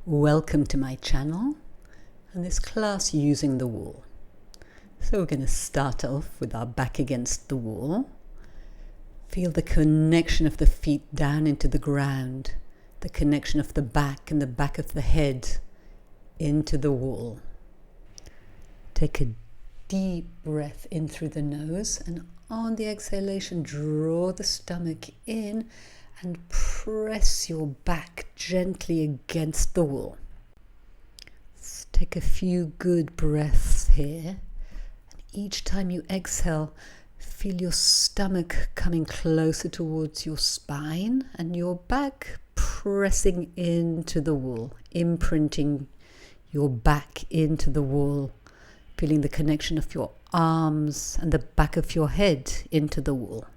Welcome to my channel and this class using the wall. So we're going to start off with our back against the wall. Feel the connection of the feet down into the ground, the connection of the back and the back of the head into the wall. Take a deep breath in through the nose, and on the exhalation draw the stomach in and press your back gently against the wall. Let's take a few good breaths here. And each time you exhale, feel your stomach coming closer towards your spine and your back pressing into the wall, imprinting your back into the wall, feeling the connection of your arms and the back of your head into the wall.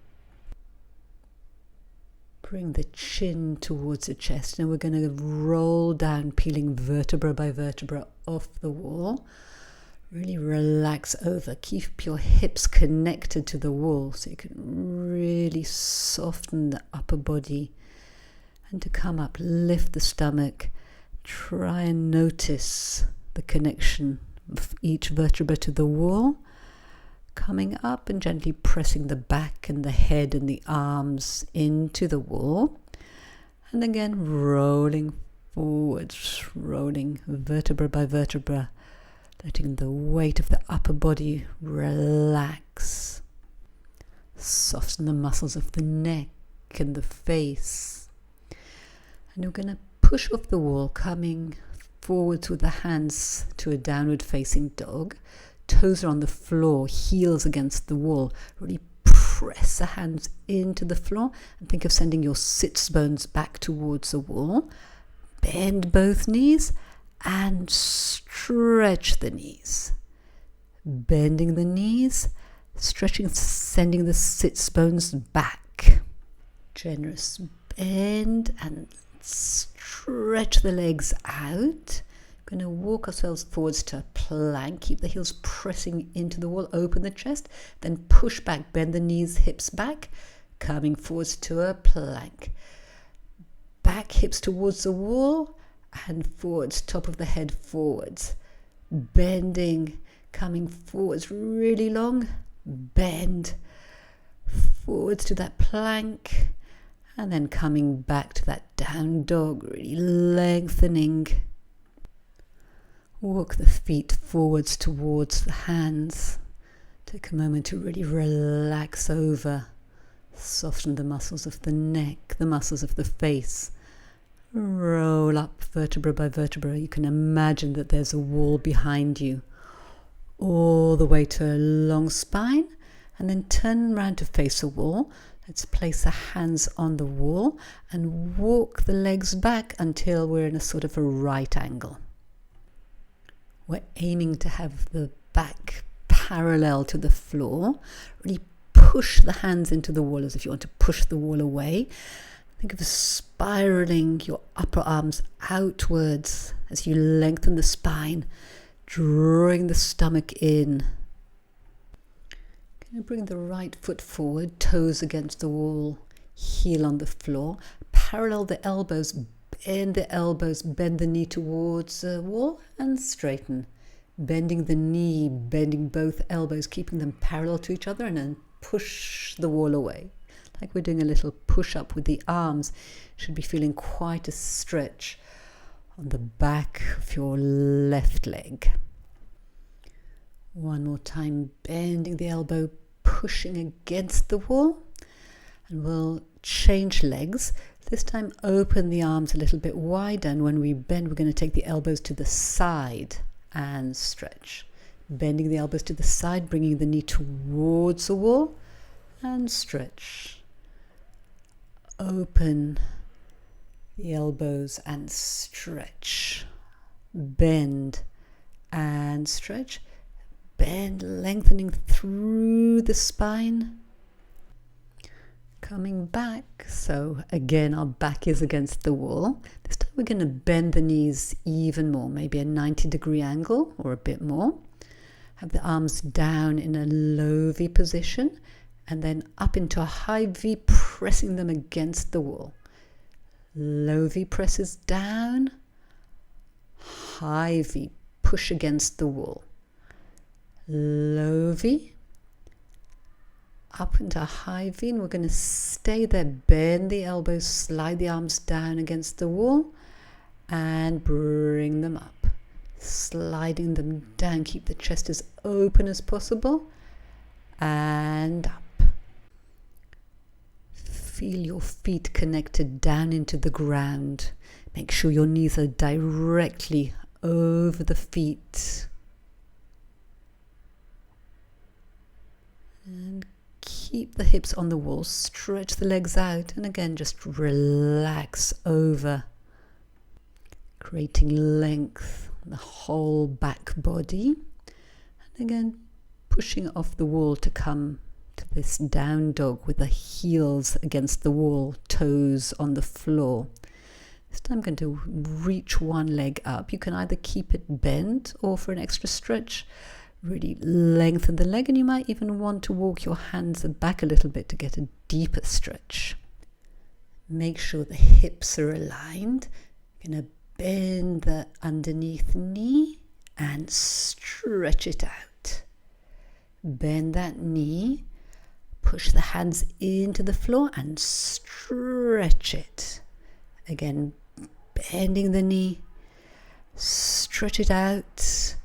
Bring the chin towards the chest, and we're going to roll down, peeling vertebra by vertebra off the wall. Really relax over. Keep your hips connected to the wall so you can really soften the upper body. And to come up, lift the stomach. Try and notice the connection of each vertebra to the wall. Coming up and gently pressing the back and the head and the arms into the wall. And again, rolling forwards, rolling vertebra by vertebra, letting the weight of the upper body relax. Soften the muscles of the neck and the face. And we're going to push off the wall, coming forwards with the hands to a downward facing dog. Toes are on the floor, heels against the wall. Really press the hands into the floor and think of sending your sits bones back towards the wall. Bend both knees and stretch the knees. Bending the knees, stretching, sending the sits bones back. Generous bend and stretch the legs out. We're going to walk ourselves forwards to a plank. Keep the heels pressing into the wall. Open the chest. Then push back. Bend the knees, hips back. Coming forwards to a plank. Back, hips towards the wall. And forwards. Top of the head forwards. Bending. Coming forwards really long. Bend. Forwards to that plank. And then coming back to that down dog. Really lengthening. Walk the feet forwards towards the hands. Take a moment to really relax over. Soften the muscles of the neck, the muscles of the face. Roll up vertebra by vertebra. You can imagine that there's a wall behind you. All the way to a long spine. And then turn around to face a wall. Let's place the hands on the wall and walk the legs back until we're in a sort of a right angle. We're aiming to have the back parallel to the floor. Really push the hands into the wall as if you want to push the wall away. Think of spiraling your upper arms outwards as you lengthen the spine, drawing the stomach in. Going to bring the right foot forward, toes against the wall, heel on the floor. Parallel the elbows. Bend the elbows, bend the knee towards the wall and straighten. Bending the knee, bending both elbows, keeping them parallel to each other, and then push the wall away. Like we're doing a little push-up with the arms. Should be feeling quite a stretch on the back of your left leg. One more time, bending the elbow, pushing against the wall. And we'll change legs. This time open the arms a little bit wider, and when we bend we're going to take the elbows to the side and stretch. Bending the elbows to the side, bringing the knee towards the wall and stretch. Open the elbows and stretch. Bend and stretch. Bend, lengthening through the spine. Coming back, so again our back is against the wall. This time we're going to bend the knees even more, maybe a 90-degree angle or a bit more. Have the arms down in a low V position and then up into a high V, pressing them against the wall. Low V presses down, high V, push against the wall. Low V, up into a high V, and we're going to stay there. Bend the elbows, slide the arms down against the wall, and bring them up. Sliding them down, keep the chest as open as possible, and up. Feel your feet connected down into the ground. Make sure your knees are directly over the feet. And keep the hips on the wall, stretch the legs out, and again just relax over, creating length in the whole back body. And again, pushing off the wall to come to this down dog with the heels against the wall, toes on the floor. This time I'm going to reach one leg up. You can either keep it bent or for an extra stretch, really lengthen the leg, and you might even want to walk your hands back a little bit to get a deeper stretch. Make sure the hips are aligned. You're going to bend the underneath knee and stretch it out. Bend that knee, push the hands into the floor and stretch it. Again, bending the knee, stretch it out,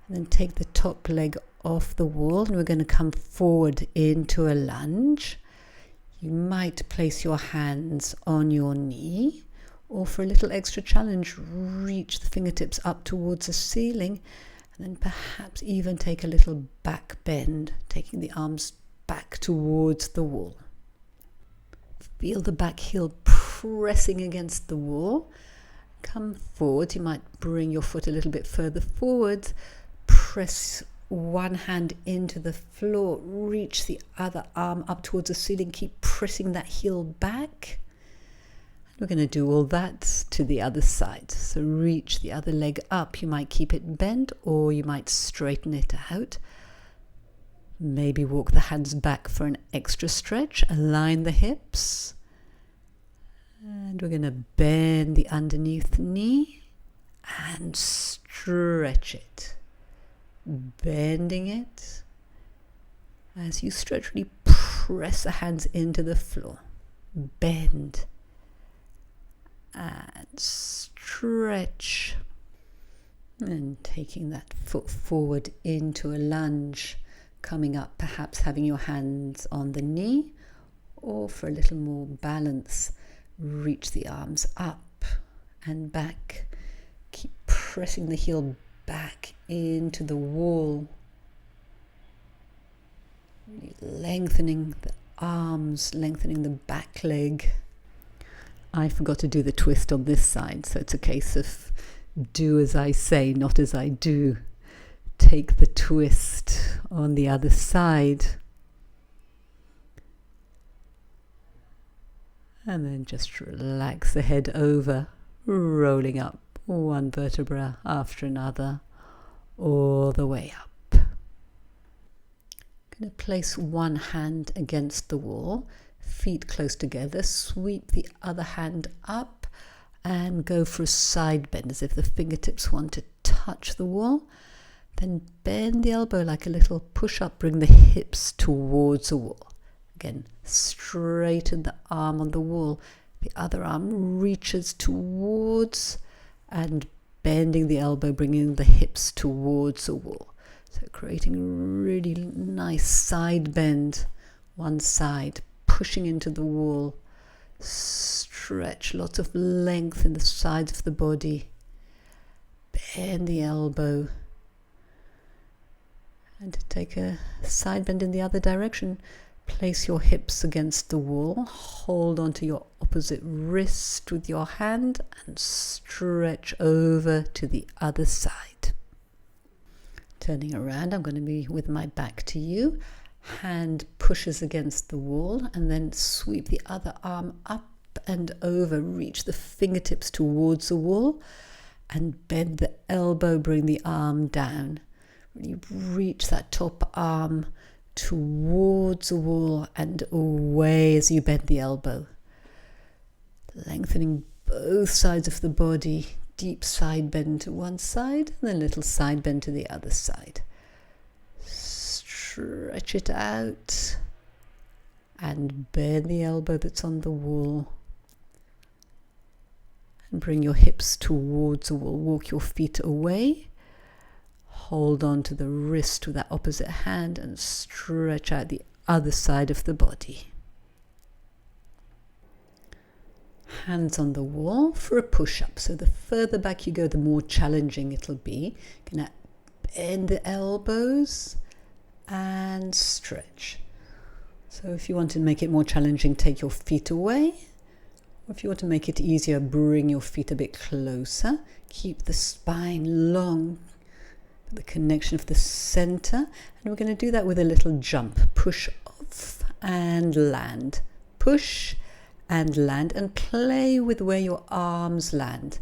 and then take the top leg off the wall, and we're going to come forward into a lunge. You might place your hands on your knee, or for a little extra challenge, reach the fingertips up towards the ceiling, and then perhaps even take a little back bend, taking the arms back towards the wall. Feel the back heel pressing against the wall. Come forward. You might bring your foot a little bit further forward. Press one hand into the floor. Reach the other arm up towards the ceiling. Keep pressing that heel back. We're going to do all that to the other side. So reach the other leg up. You might keep it bent or you might straighten it out. Maybe walk the hands back for an extra stretch. Align the hips. And we're going to bend the underneath knee and stretch it. Bending it. As you stretch, really press the hands into the floor. Bend. And stretch. And taking that foot forward into a lunge. Coming up, perhaps having your hands on the knee, or for a little more balance, reach the arms up and back. Keep pressing the heel back into the wall. Really lengthening the arms, lengthening the back leg. I forgot to do the twist on this side, so it's a case of do as I say, not as I do. Take the twist on the other side. And then just relax the head over, rolling up one vertebra after another, all the way up. I'm going to place one hand against the wall, feet close together, sweep the other hand up and go for a side bend as if the fingertips want to touch the wall. Then bend the elbow like a little push-up, bring the hips towards the wall. Again, straighten the arm on the wall. The other arm reaches towards and bending the elbow, bringing the hips towards the wall. So creating a really nice side bend, one side, pushing into the wall. Stretch, lots of length in the sides of the body. Bend the elbow. And to take a side bend in the other direction, place your hips against the wall, hold onto your opposite wrist with your hand and stretch over to the other side. Turning around, I'm going to be with my back to you. Hand pushes against the wall and then sweep the other arm up and over, reach the fingertips towards the wall and bend the elbow, bring the arm down. Really reach that top arm towards the wall and away as you bend the elbow. Lengthening both sides of the body, deep side bend to one side and then a little side bend to the other side. Stretch it out and bend the elbow that's on the wall. And bring your hips towards the wall. Walk your feet away. Hold on to the wrist with that opposite hand and stretch out the other side of the body. Hands on the wall for a push-up. So the further back you go, the more challenging it'll be. Gonna bend the elbows and stretch. So if you want to make it more challenging, take your feet away. Or if you want to make it easier, bring your feet a bit closer. Keep the spine long, the connection of the center. And we're going to do that with a little jump. Push off and land. Push and land, and play with where your arms land.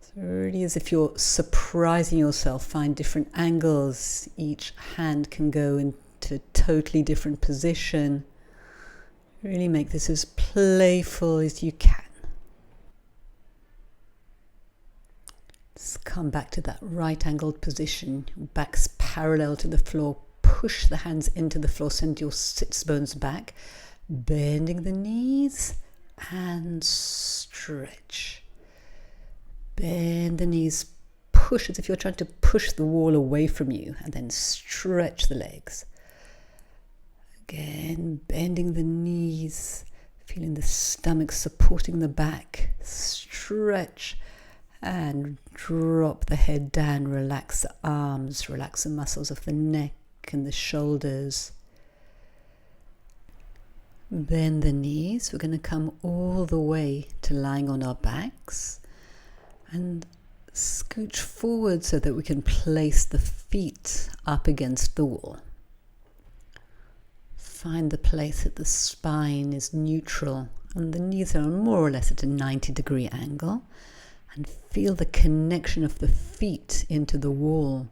So really as if you're surprising yourself, find different angles. Each hand can go into a totally different position. Really make this as playful as you can. Just come back to that right angled position. Your back's parallel to the floor. Push the hands into the floor. Send your sits bones back. Bending the knees and stretch. Bend the knees. Push as if you're trying to push the wall away from you, and then stretch the legs. Again, bending the knees, feeling the stomach supporting the back. Stretch and drop the head down. Relax the arms, relax the muscles of the neck and the shoulders. Bend the knees. We're going to come all the way to lying on our backs and scooch forward so that we can place the feet up against the wall. Find the place that the spine is neutral and the knees are more or less at a 90-degree angle, and feel the connection of the feet into the wall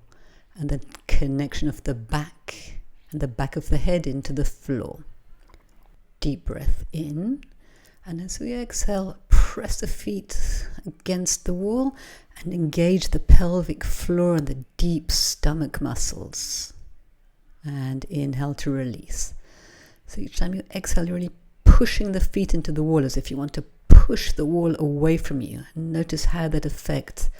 and the connection of the back and the back of the head into the floor. Deep breath in, and as we exhale, press the feet against the wall and engage the pelvic floor and the deep stomach muscles. And inhale to release. So each time you exhale, you're really pushing the feet into the wall as if you want to push the wall away from you. And notice how that affects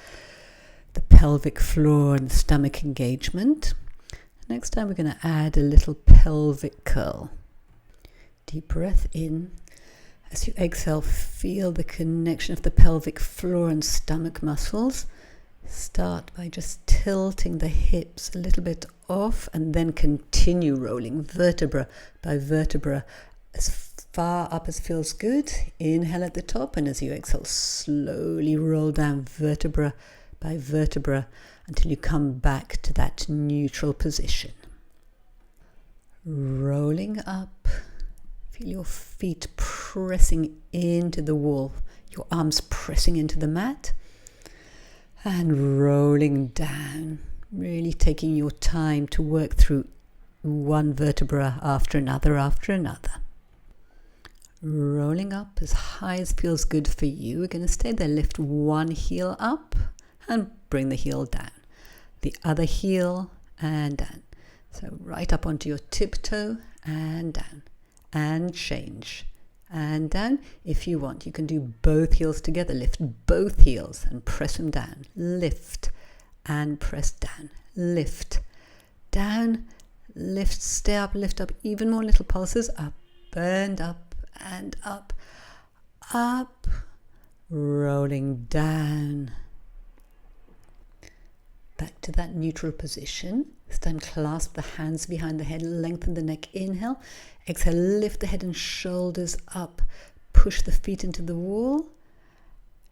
the pelvic floor and the stomach engagement. Next time we're going to add a little pelvic curl. Deep breath in. As you exhale, feel the connection of the pelvic floor and stomach muscles. Start by just tilting the hips a little bit off and then continue rolling vertebra by vertebra as far up as feels good. Inhale at the top, and as you exhale, slowly roll down vertebra by vertebra until you come back to that neutral position. Rolling up. Feel your feet pressing into the wall, your arms pressing into the mat, and rolling down, really taking your time to work through one vertebra after another after another. Rolling up as high as feels good for you. We're going to stay there, lift one heel up and bring the heel down. The other heel and down. So right up onto your tiptoe and down. And change and down. If you want, you can do both heels together. Lift both heels and press them down. Lift and press down. Lift, down, lift, stay up, lift up. Even more little pulses. Up and up and up. Up, rolling down. Back to that neutral position. This time clasp the hands behind the head, lengthen the neck, inhale. Exhale, lift the head and shoulders up. Push the feet into the wall.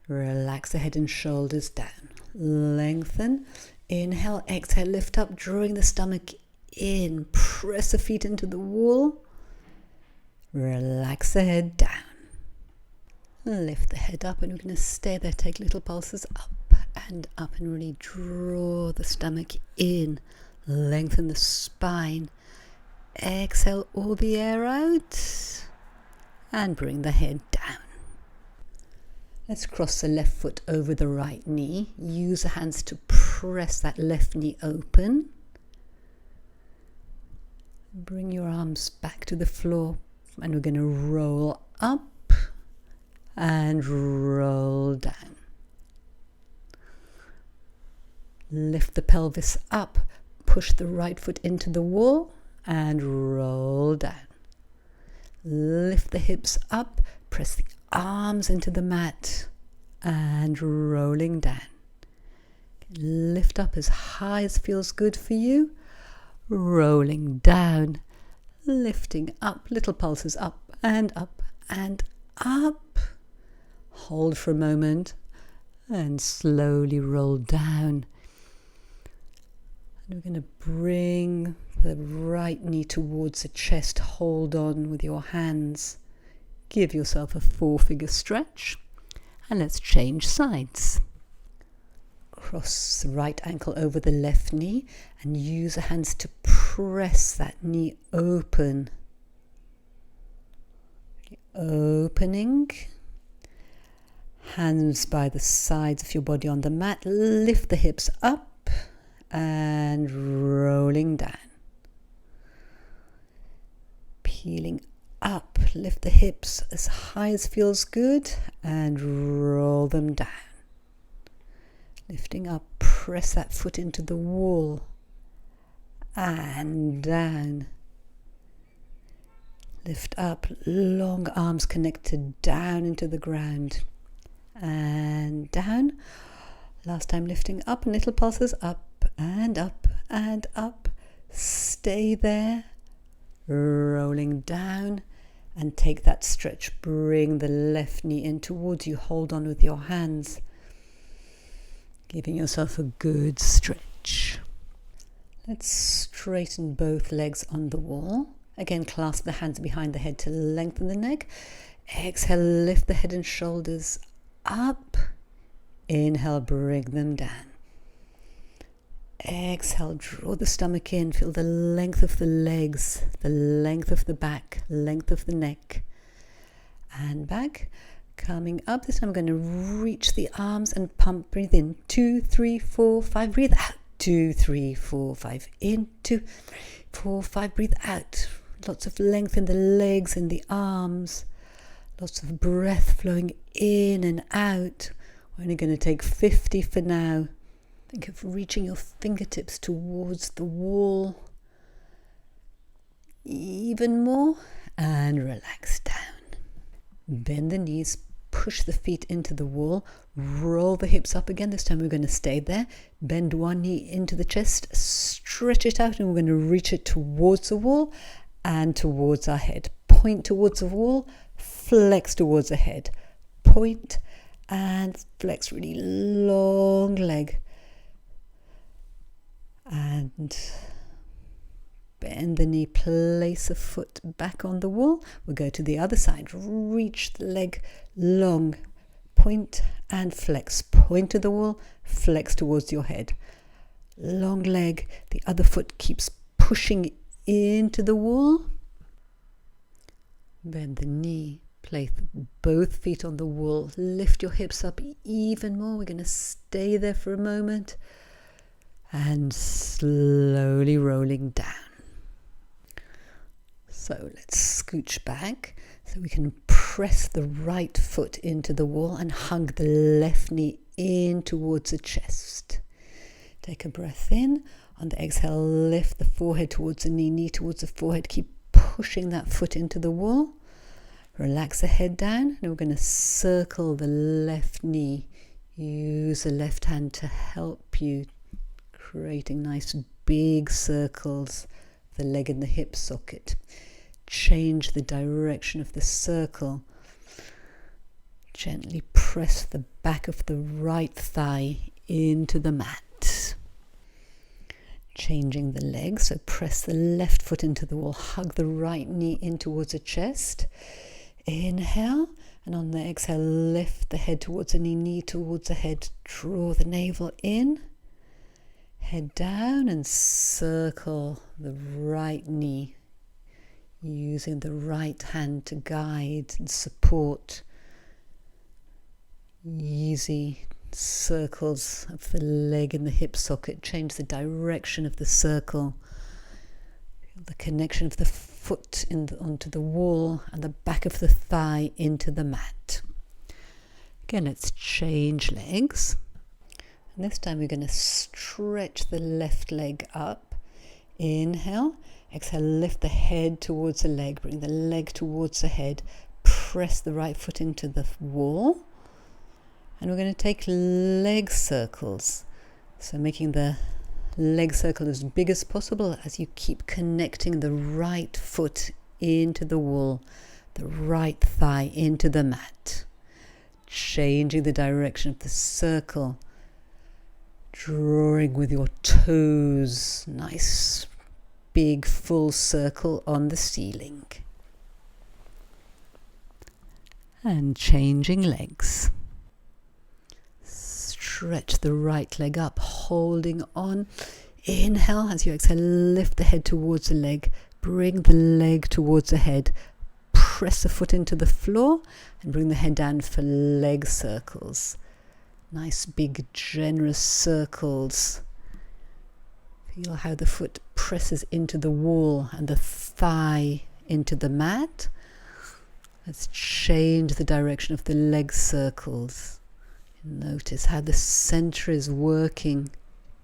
Relax the head and shoulders down. Lengthen. Inhale, exhale, lift up, drawing the stomach in. Press the feet into the wall. Relax the head down. Lift the head up, and we're going to stay there. Take little pulses up and up and really draw the stomach in. Lengthen the spine. Exhale all the air out and bring the head down. Let's cross the left foot over the right knee. Use the hands to press that left knee open. Bring your arms back to the floor, and we're going to roll up and roll down. Lift the pelvis up, push the right foot into the wall and roll down. Lift the hips up, press the arms into the mat and rolling down. Lift up as high as feels good for you. Rolling down, lifting up, little pulses up and up and up. Hold for a moment and slowly roll down. And we're going to bring the right knee towards the chest. Hold on with your hands. Give yourself a 4-figure stretch. And let's change sides. Cross the right ankle over the left knee and use the hands to press that knee open. Opening. Hands by the sides of your body on the mat. Lift the hips up and rolling down. Peeling up. Lift the hips as high as feels good and roll them down. Lifting up, press that foot into the wall and down. Lift up, long arms connected down into the ground and down. Last time lifting up, and little pulses up and up and up. Stay there, rolling down and take that stretch. Bring the left knee in towards you. Hold on with your hands. Giving yourself a good stretch. Let's straighten both legs on the wall. Again, clasp the hands behind the head to lengthen the neck. Exhale, lift the head and shoulders up. Inhale, bring them down. Exhale, draw the stomach in. Feel the length of the legs, the length of the back, length of the neck. And back. Coming up, this time I'm going to reach the arms and pump. Breathe in. 2, 3, 4, 5. Breathe out. 2, 3, 4, 5. In. 2, 3, 4, 5. Breathe out. Lots of length in the legs and the arms. Lots of breath flowing in and out. We're only going to take 50 for now. Think of reaching your fingertips towards the wall. Even more. And relax down. Bend the knees. Push the feet into the wall, roll the hips up again. This time we're going to stay there. Bend one knee into the chest, stretch it out, and we're going to reach it towards the wall and towards our head. Point towards the wall, flex towards the head. Point and flex, really long leg. And bend the knee, place a foot back on the wall. We'll go to the other side. Reach the leg long. Point and flex. Point to the wall, flex towards your head. Long leg. The other foot keeps pushing into the wall. Bend the knee. Place both feet on the wall. Lift your hips up even more. We're going to stay there for a moment. And slowly rolling down. So let's scooch back so we can press the right foot into the wall and hug the left knee in towards the chest. Take a breath in. On the exhale, lift the forehead towards the knee, knee towards the forehead. Keep pushing that foot into the wall. Relax the head down, and we're going to circle the left knee. Use the left hand to help you, creating nice big circles, the leg and the hip socket. Change the direction of the circle. Gently press the back of the right thigh into the mat. Changing the leg, so press the left foot into the wall, hug the right knee in towards the chest. Inhale, and on the exhale, lift the head towards the knee, knee towards the head. Draw the navel in. Head down and circle the right knee, using the right hand to guide and support. Easy circles of the leg in the hip socket. Change the direction of the circle. Feel the connection of the foot onto the wall and the back of the thigh into the mat. Again, let's change legs. And this time we're going to stretch the left leg up. Inhale. Exhale, lift the head towards the leg. Bring the leg towards the head. Press the right foot into the wall. And we're going to take leg circles. So making the leg circle as big as possible as you keep connecting the right foot into the wall, the right thigh into the mat. Changing the direction of the circle. Drawing with your toes. Nice big full circle on the ceiling. And changing legs. Stretch the right leg up, holding on. Inhale, as you exhale, lift the head towards the leg. Bring the leg towards the head. Press the foot into the floor and bring the head down for leg circles. Nice big generous circles. Feel how the foot presses into the wall and the thigh into the mat. Let's change the direction of the leg circles. Notice how the center is working.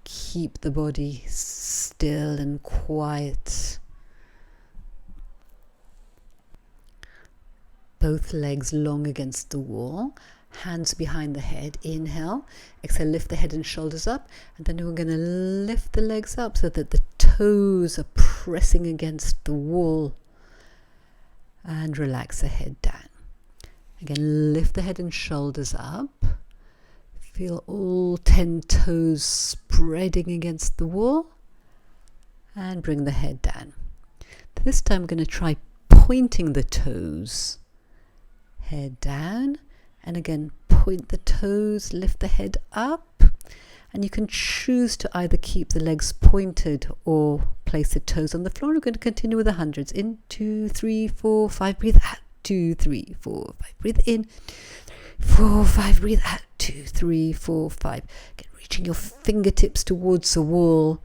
Keep the body still and quiet. Both legs long against the wall. Hands behind the head. Inhale. Exhale, lift the head and shoulders up. And then we're going to lift the legs up so that the toes are pressing against the wall. And relax the head down. Again, lift the head and shoulders up. Feel all 10 toes spreading against the wall. And bring the head down. This time I'm going to try pointing the toes. Head down. And again, point the toes, lift the head up. And you can choose to either keep the legs pointed or place the toes on the floor. We're going to continue with the hundreds. In, 2, 3, 4, 5, breathe out. 2, 3, 4, 5, breathe in. 4, 5, breathe out. 2, 3, 4, 5. Again, reaching your fingertips towards the wall.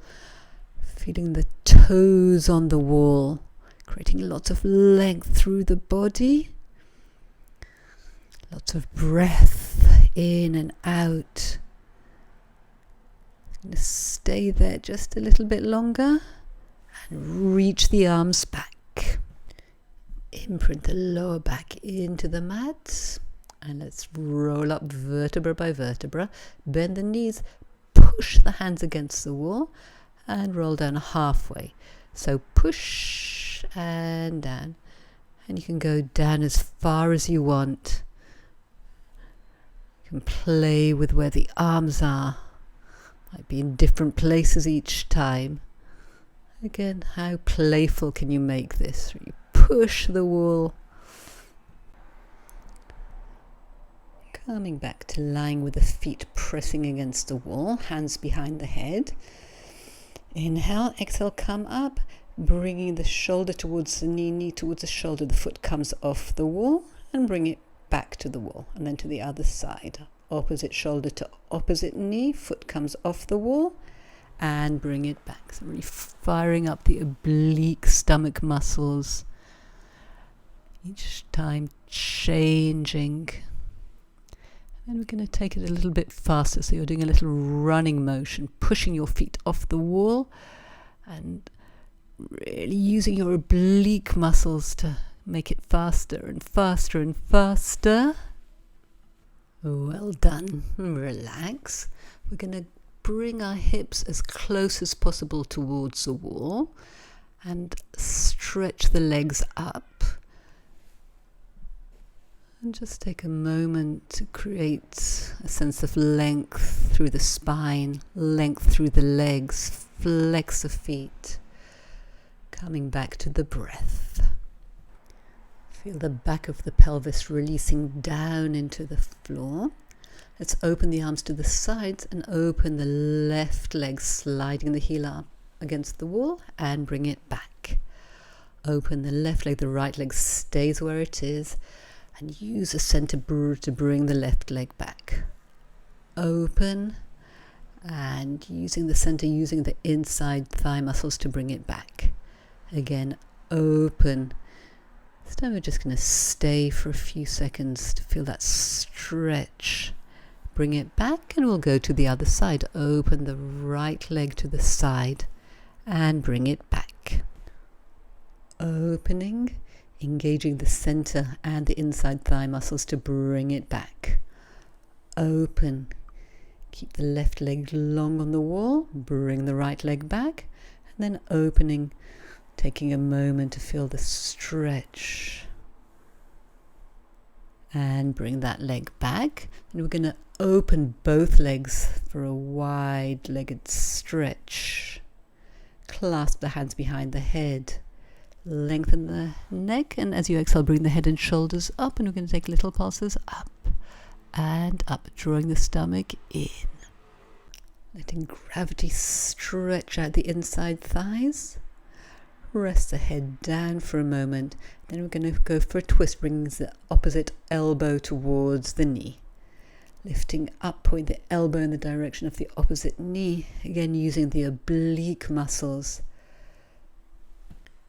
Feeling the toes on the wall. Creating lots of length through the body. Lots of breath in and out. I'm going to stay there just a little bit longer and reach the arms back. Imprint the lower back into the mat. And let's roll up vertebra by vertebra. Bend the knees, push the hands against the wall and roll down halfway. So push and down. And you can go down as far as you want. You can play with where the arms are. Might be in different places each time. Again, how playful can you make this? You push the wall. Coming back to lying with the feet pressing against the wall, hands behind the head. Inhale, exhale, come up, bringing the shoulder towards the knee, knee towards the shoulder. The foot comes off the wall and bring it back to the wall and then to the other side. Opposite shoulder to opposite knee, foot comes off the wall and bring it back. So really firing up the oblique stomach muscles. Each time changing. And we're going to take it a little bit faster. So you're doing a little running motion, pushing your feet off the wall and really using your oblique muscles to make it faster and faster and faster. Well done. Relax. We're going to bring our hips as close as possible towards the wall and stretch the legs up. And just take a moment to create a sense of length through the spine, length through the legs, flex the feet. Coming back to the breath. Feel the back of the pelvis releasing down into the floor. Let's open the arms to the sides and open the left leg, sliding the heel up against the wall and bring it back. Open the left leg, the right leg stays where it is. And use the center to bring the left leg back. Open, and using the center, using the inside thigh muscles to bring it back. Again, open. This time we're just going to stay for a few seconds to feel that stretch. Bring it back, and we'll go to the other side. Open the right leg to the side and bring it back. Opening, engaging the center and the inside thigh muscles to bring it back. Open. Keep the left leg long on the wall, bring the right leg back, and then opening, taking a moment to feel the stretch. And bring that leg back. And we're going to open both legs for a wide-legged stretch. Clasp the hands behind the head. Lengthen the neck, and as you exhale, bring the head and shoulders up, and we're going to take little pulses up and up, drawing the stomach in. Letting gravity stretch out the inside thighs. Rest the head down for a moment. Then we're going to go for a twist, bringing the opposite elbow towards the knee. Lifting up, point the elbow in the direction of the opposite knee. Again, using the oblique muscles.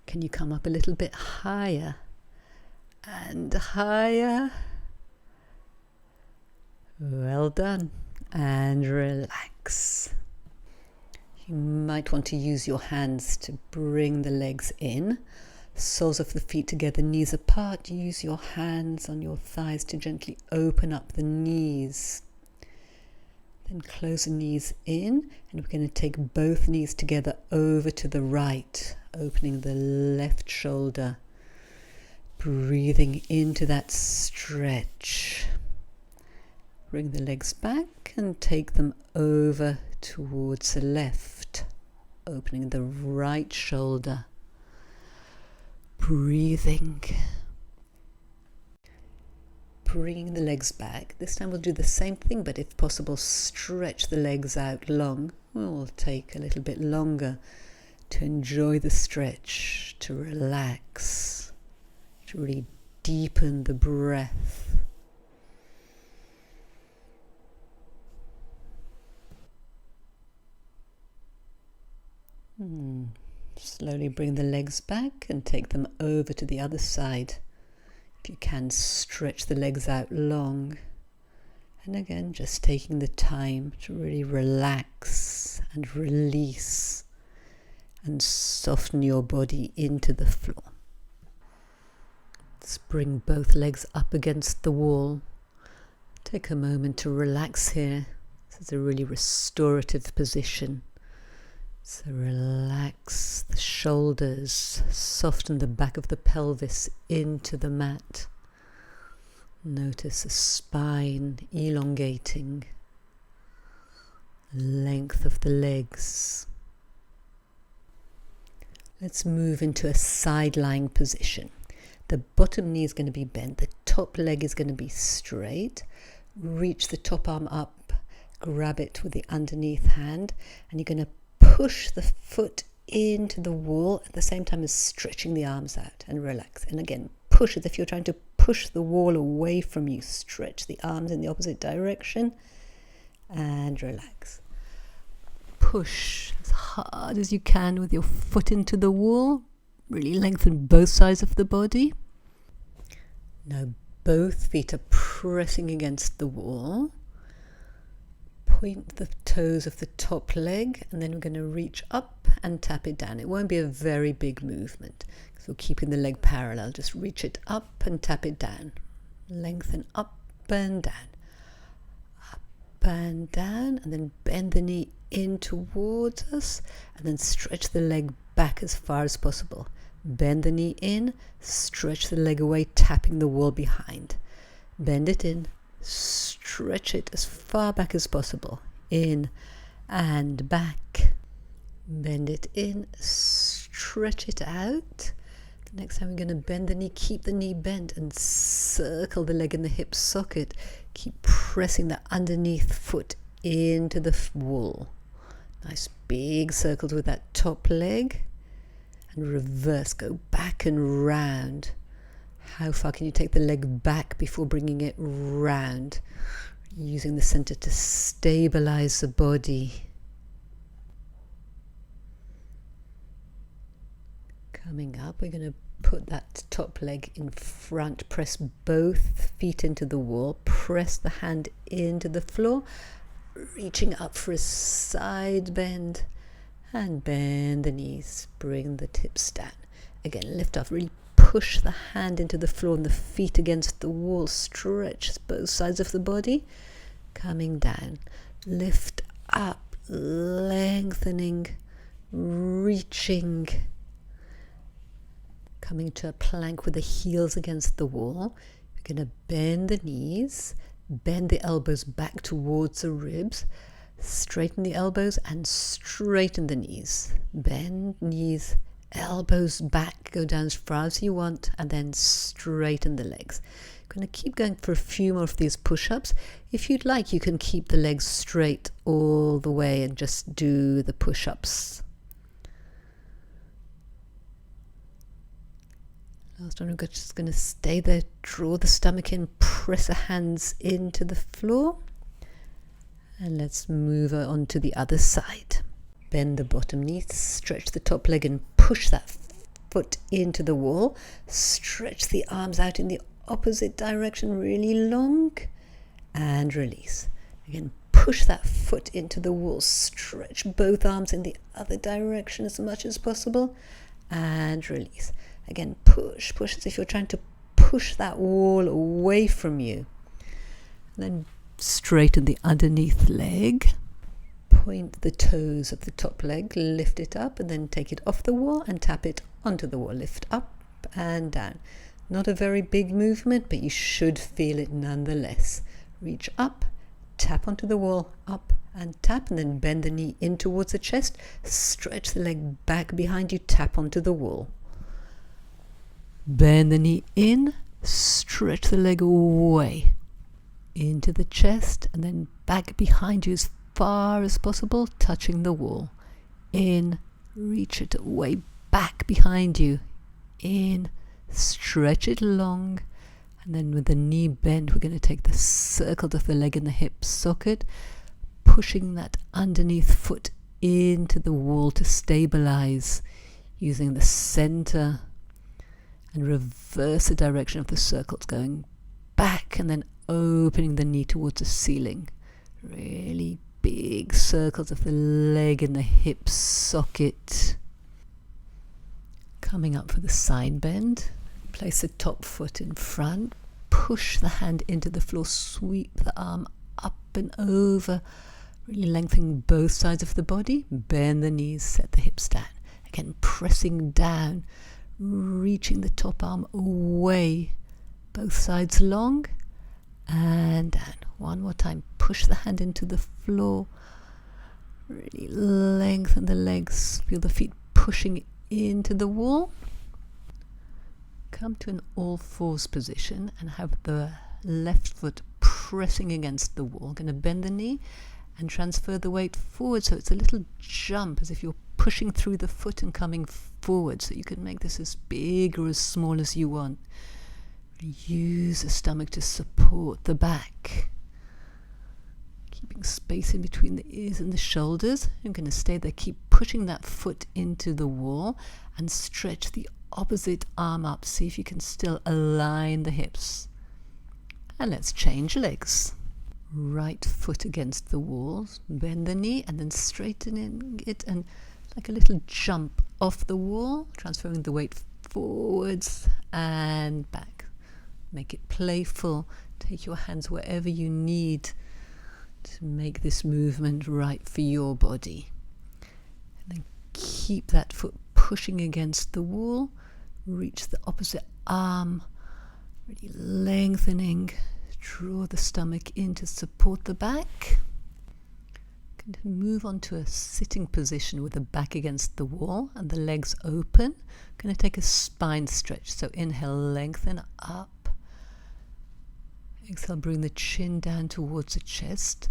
Can you come up a little bit higher? And higher. Well done. And relax. You might want to use your hands to bring the legs in. Soles of the feet together, knees apart. Use your hands on your thighs to gently open up the knees. Then close the knees in, and we're going to take both knees together over to the right, opening the left shoulder. Breathing into that stretch. Bring the legs back and take them over towards the left, opening the right shoulder. Breathing. Bringing the legs back. This time we'll do the same thing, but if possible, stretch the legs out long. We'll take a little bit longer to enjoy the stretch, to relax, to really deepen the breath. Slowly bring the legs back and take them over to the other side. If you can, stretch the legs out long. And again, just taking the time to really relax and release and soften your body into the floor. Let's bring both legs up against the wall. Take a moment to relax here. This is a really restorative position. So relax the shoulders, soften the back of the pelvis into the mat. Notice the spine elongating, length of the legs. Let's move into a side lying position. The bottom knee is going to be bent, the top leg is going to be straight. Reach the top arm up, grab it with the underneath hand, and you're going to push the foot into the wall at the same time as stretching the arms out, and relax. And again, push as if you're trying to push the wall away from you. Stretch the arms in the opposite direction and relax. Push as hard as you can with your foot into the wall. Really lengthen both sides of the body. Now both feet are pressing against the wall. Point the toes of the top leg, and then we're going to reach up and tap it down. It won't be a very big movement, so keeping the leg parallel. Just reach it up and tap it down. Lengthen up and down. Up and down, and then bend the knee in towards us, and then stretch the leg back as far as possible. Bend the knee in, stretch the leg away, tapping the wall behind. Bend it in, stretch it as far back as possible. In and back. Bend it in, stretch it out. The next time we're going to bend the knee, keep the knee bent and circle the leg in the hip socket. Keep pressing the underneath foot into the wall. Nice big circles with that top leg. And reverse, go back and round. How far can you take the leg back before bringing it round? Using the center to stabilize the body. Coming up, we're going to put that top leg in front, press both feet into the wall, press the hand into the floor, reaching up for a side bend, and bend the knees, bring the hips down. Again, lift off, really push the hand into the floor and the feet against the wall, stretch both sides of the body, coming down, lift up, lengthening, reaching, coming to a plank with the heels against the wall. You're going to bend the knees, bend the elbows back towards the ribs, straighten the elbows and straighten the knees. Bend knees, elbows back, go down as far as you want, and then straighten the legs. Going to keep going for a few more of these push-ups. If you'd like, you can keep the legs straight all the way and just do the push-ups. Last one, we're just going to stay there, draw the stomach in, press the hands into the floor, and let's move on to the other side. Bend the bottom knee, stretch the top leg and push that foot into the wall. Stretch the arms out in the opposite direction, really long, and release. Again, push that foot into the wall, stretch both arms in the other direction as much as possible, and release. Again, push as if you're trying to push that wall away from you. And then straighten the underneath leg. Point the toes of the top leg, lift it up, and then take it off the wall and tap it onto the wall. Lift up and down. Not a very big movement, but you should feel it nonetheless. Reach up, tap onto the wall, up and tap, and then bend the knee in towards the chest. Stretch the leg back behind you, tap onto the wall. Bend the knee in, stretch the leg away into the chest, and then back behind you as far as possible, touching the wall. In, reach it way back behind you. In, stretch it long, and then with the knee bent, we're going to take the circle of the leg in the hip socket, pushing that underneath foot into the wall to stabilize, using the center, and reverse the direction of the circles, going back and then opening the knee towards the ceiling. Really big circles of the leg in the hip socket. Coming up for the side bend, place the top foot in front, push the hand into the floor, sweep the arm up and over, really lengthening both sides of the body, bend the knees, set the hips down. Again, pressing down, reaching the top arm away, both sides long, and down. One more time, push the hand into the floor, really lengthen the legs, feel the feet pushing into the wall. Come to an all fours position and have the left foot pressing against the wall. Going to bend the knee and transfer the weight forward, so it's a little jump, as if you're pushing through the foot and coming forward, so you can make this as big or as small as you want. Use the stomach to support the back, keeping space in between the ears and the shoulders. I'm going to stay there, keep pushing that foot into the wall and stretch the opposite arm up. See if you can still align the hips. And let's change legs. Right foot against the wall, bend the knee and then straightening it, and like a little jump off the wall, transferring the weight forwards and back. Make it playful. Take your hands wherever you need to make this movement right for your body. And then keep that foot pushing against the wall. Reach the opposite arm, really lengthening. Draw the stomach in to support the back. Going to move on to a sitting position with the back against the wall and the legs open. Going to take a spine stretch. So inhale, lengthen up. Exhale, bring the chin down towards the chest.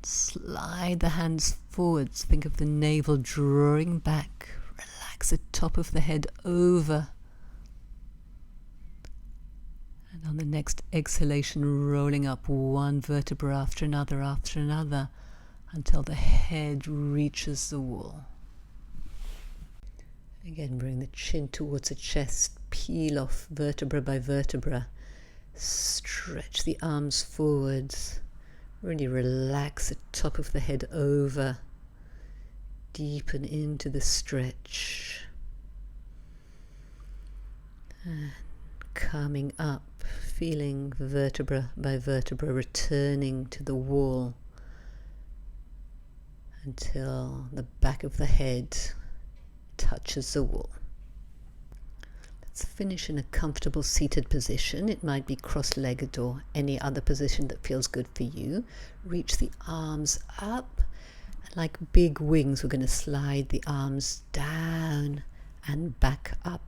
Slide the hands forwards. Think of the navel drawing back. Relax the top of the head over. And on the next exhalation, rolling up one vertebra after another, until the head reaches the wall. Again, bring the chin towards the chest, peel off vertebra by vertebra, stretch the arms forwards, really relax the top of the head over, deepen into the stretch, and coming up, feeling vertebra by vertebra returning to the wall until the back of the head touches the wall. Let's finish in a comfortable seated position. It might be cross-legged or any other position that feels good for you. Reach the arms up, and like big wings, we're going to slide the arms down and back up,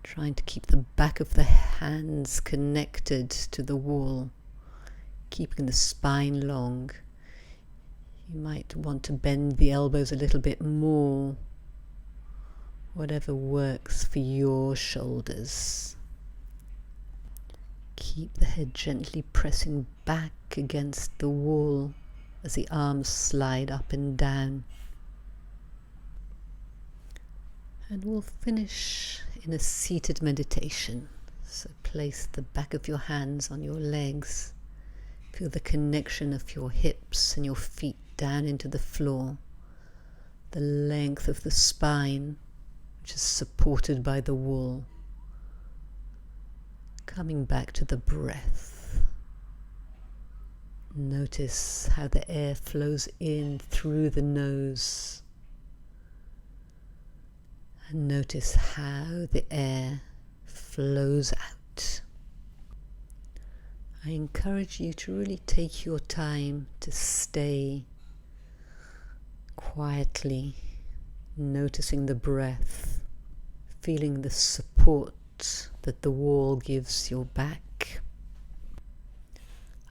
trying to keep the back of the hands connected to the wall, keeping the spine long. You might want to bend the elbows a little bit more, whatever works for your shoulders. Keep the head gently pressing back against the wall as the arms slide up and down. And we'll finish in a seated meditation. So place the back of your hands on your legs. Feel the connection of your hips and your feet down into the floor. The length of the spine, which is supported by the wall. Coming back to the breath. Notice how the air flows in through the nose. And notice how the air flows out. I encourage you to really take your time to stay quietly, noticing the breath, feeling the support that the wall gives your back.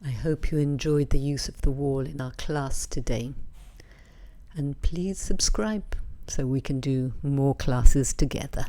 I hope you enjoyed the use of the wall in our class today. And please subscribe so we can do more classes together.